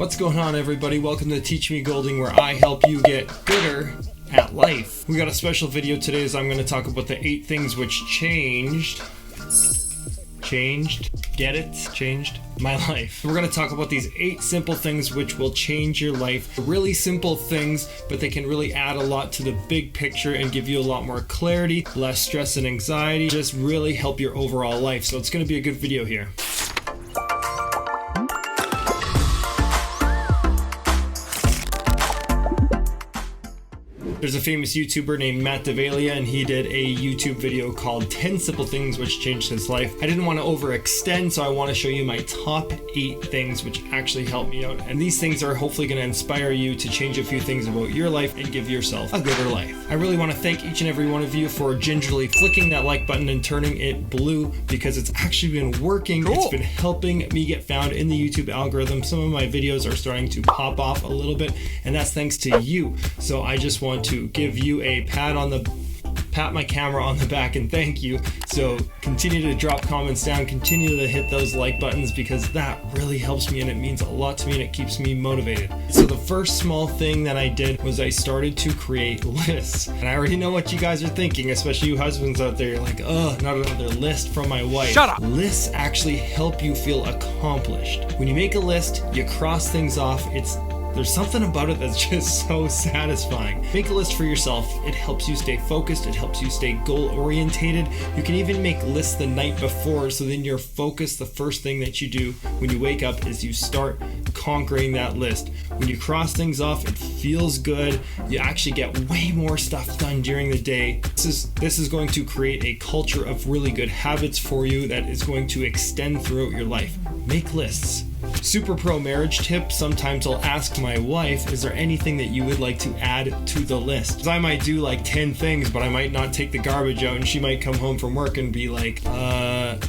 What's going on, everybody? Welcome to Teach Me Golding, where I help you get gooder at life. We got a special video today as I'm going to talk about the 8 things which changed my life. We're going to talk about these 8 simple things which will change your life. Really simple things, but they can really add a lot to the big picture and give you a lot more clarity, less stress and anxiety, just really help your overall life. So it's going to be a good video here. There's a famous YouTuber named Matt D'Avella, and he did a YouTube video called 10 Simple Things Which Changed His Life. I didn't want to overextend, so I want to show you my top 8 things which actually helped me out. And these things are hopefully going to inspire you to change a few things about your life and give yourself a gooder life. I really want to thank each and every one of you for gingerly flicking that like button and turning it blue, because it's actually been working. Cool. It's been helping me get found in the YouTube algorithm. Some of my videos are starting to pop off a little bit, and that's thanks to you. So I just want to give you a pat my camera on the back and thank you. So continue to drop comments down, continue to hit those like buttons, because that really helps me and it means a lot to me and it keeps me motivated. So the first small thing that I did was I started to create lists. And I already know what you guys are thinking, especially you husbands out there. You're like, oh, not another list from my wife. Shut up! Lists actually help you feel accomplished. When you make a list, you cross things off. There's something about it that's just so satisfying. Make a list for yourself. It helps you stay focused. It helps you stay goal orientated. You can even make lists the night before, so then you're focused. The first thing that you do when you wake up is you start conquering that list. When you cross things off, it feels good. You actually get way more stuff done during the day. This is going to create a culture of really good habits for you that is going to extend throughout your life. Make lists. Super pro marriage tip: sometimes I'll ask my wife, is there anything that you would like to add to the list? 'Cause I might do like 10 things, but I might not take the garbage out, and she might come home from work and be like,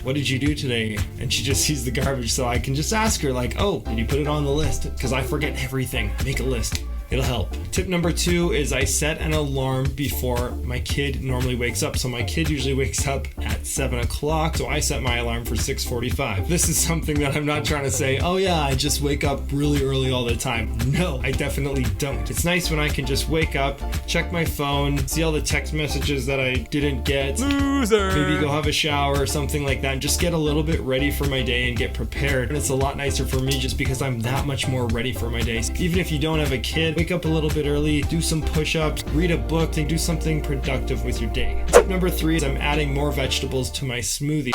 what did you do today? And she just sees the garbage, so I can just ask her like, oh, did you put it on the list? Because I forget everything. Make a list. It'll help. Tip number 2 is I set an alarm before my kid normally wakes up. So my kid usually wakes up at 7 o'clock, so I set my alarm for 6:45. This is something that I'm not trying to say, oh yeah, I just wake up really early all the time. No, I definitely don't. It's nice when I can just wake up, check my phone, see all the text messages that I didn't get. Loser! Maybe go have a shower or something like that, and just get a little bit ready for my day and get prepared. And it's a lot nicer for me just because I'm that much more ready for my day. Even if you don't have a kid, wake up a little bit early, do some push-ups, read a book, and do something productive with your day. Tip number 3 is I'm adding more vegetables to my smoothie.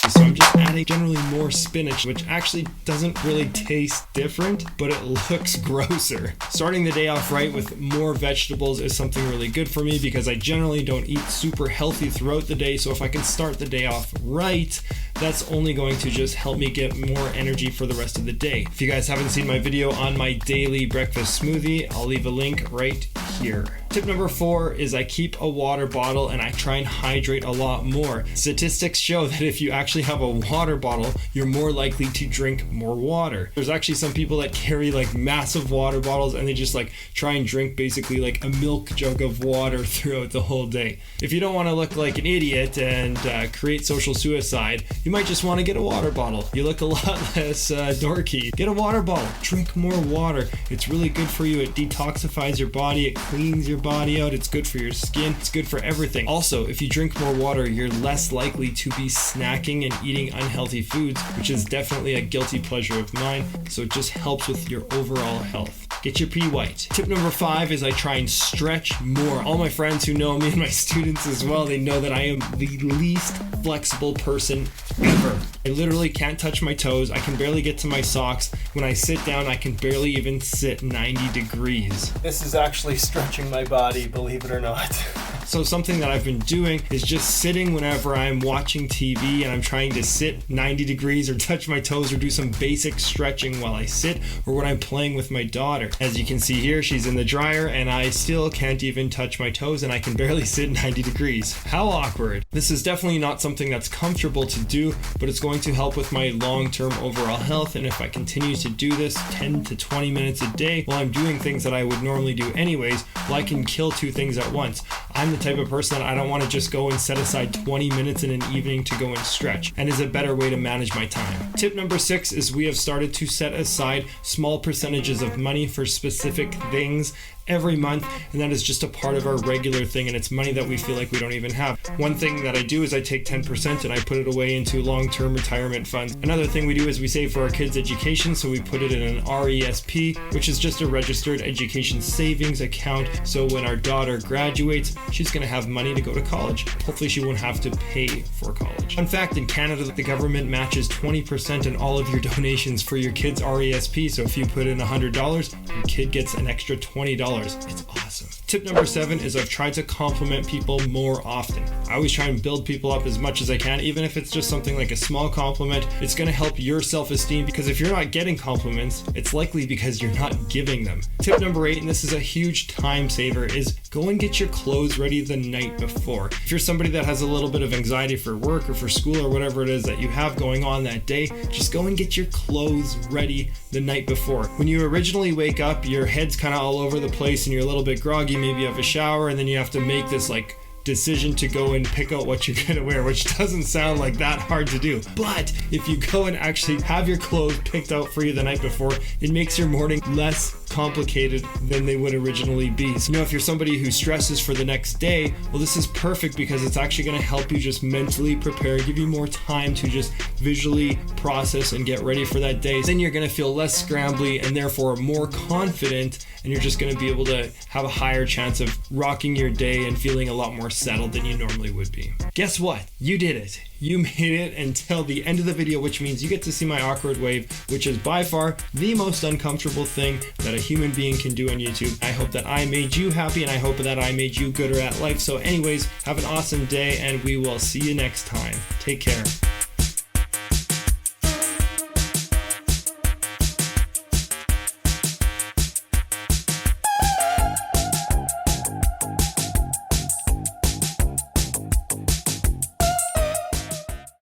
So I'm just adding generally more spinach, which actually doesn't really taste different, but it looks grosser. Starting the day off right with more vegetables is something really good for me, because I generally don't eat super healthy throughout the day. So if I can start the day off right, that's only going to just help me get more energy for the rest of the day. If you guys haven't seen my video on my daily breakfast smoothie, I'll leave a link right here. Tip number 4 is I keep a water bottle and I try and hydrate a lot more. Statistics show that if you actually have a water bottle, you're more likely to drink more water. There's actually some people that carry like massive water bottles and they just like try and drink basically like a milk jug of water throughout the whole day. If you don't want to look like an idiot and create social suicide, you might just want to get a water bottle. You look a lot less dorky. Get a water bottle. Drink more water. It's really good for you. It detoxifies your body. It cleans your body out. It's good for your skin. It's good for everything. Also, if you drink more water, you're less likely to be snacking and eating unhealthy foods, which is definitely a guilty pleasure of mine. So it just helps with your overall health. Get your pee white. Tip number 5 is I try and stretch more. All my friends who know me and my students as well, they know that I am the least flexible person ever. I literally can't touch my toes. I can barely get to my socks. When I sit down, I can barely even sit 90 degrees. This is actually stretching my body, believe it or not. So something that I've been doing is just sitting whenever I'm watching TV and I'm trying to sit 90 degrees or touch my toes or do some basic stretching while I sit, or when I'm playing with my daughter. As you can see here, she's in the dryer and I still can't even touch my toes and I can barely sit 90 degrees. How awkward. This is definitely not something that's comfortable to do, but it's going to help with my long-term overall health. And if I continue to do this 10 to 20 minutes a day while I'm doing things that I would normally do anyways, well, I can kill two things at once. I'm the type of person that I don't want to just go and set aside 20 minutes in an evening to go and stretch, and is a better way to manage my time. Tip number 6 is we have started to set aside small percentages of money for specific things every month, and that is just a part of our regular thing, and it's money that we feel like we don't even have. One thing that I do is I take 10% and I put it away into long-term retirement funds. Another thing we do is we save for our kids' education, so we put it in an RESP, which is just a registered education savings account, so when our daughter graduates, she's going to have money to go to college. Hopefully she won't have to pay for college. Fun fact, in Canada, the government matches 20% in all of your donations for your kids' RESP, so if you put in $100, your kid gets an extra $20. It's awesome. Tip number 7 is I've tried to compliment people more often. I always try and build people up as much as I can, even if it's just something like a small compliment. It's going to help your self-esteem, because if you're not getting compliments, it's likely because you're not giving them. Tip number 8, and this is a huge time saver, is go and get your clothes ready the night before. If you're somebody that has a little bit of anxiety for work or for school or whatever it is that you have going on that day, just go and get your clothes ready the night before. When you originally wake up, your head's kind of all over the place and you're a little bit groggy. Maybe you have a shower and then you have to make this decision to go and pick out what you're gonna wear, which doesn't sound like that hard to do. But if you go and actually have your clothes picked out for you the night before, it makes your morning less complicated than they would originally be. So, if you're somebody who stresses for the next day, well, this is perfect because it's actually going to help you just mentally prepare, give you more time to just visually process and get ready for that day. Then you're going to feel less scrambly and therefore more confident, and you're just going to be able to have a higher chance of rocking your day and feeling a lot more settled than you normally would be. Guess what? You did it. You made it until the end of the video, which means you get to see my awkward wave, which is by far the most uncomfortable thing that a human being can do on YouTube. I hope that I made you happy, and I hope that I made you gooder at life. So anyways, have an awesome day, and we will see you next time. Take care.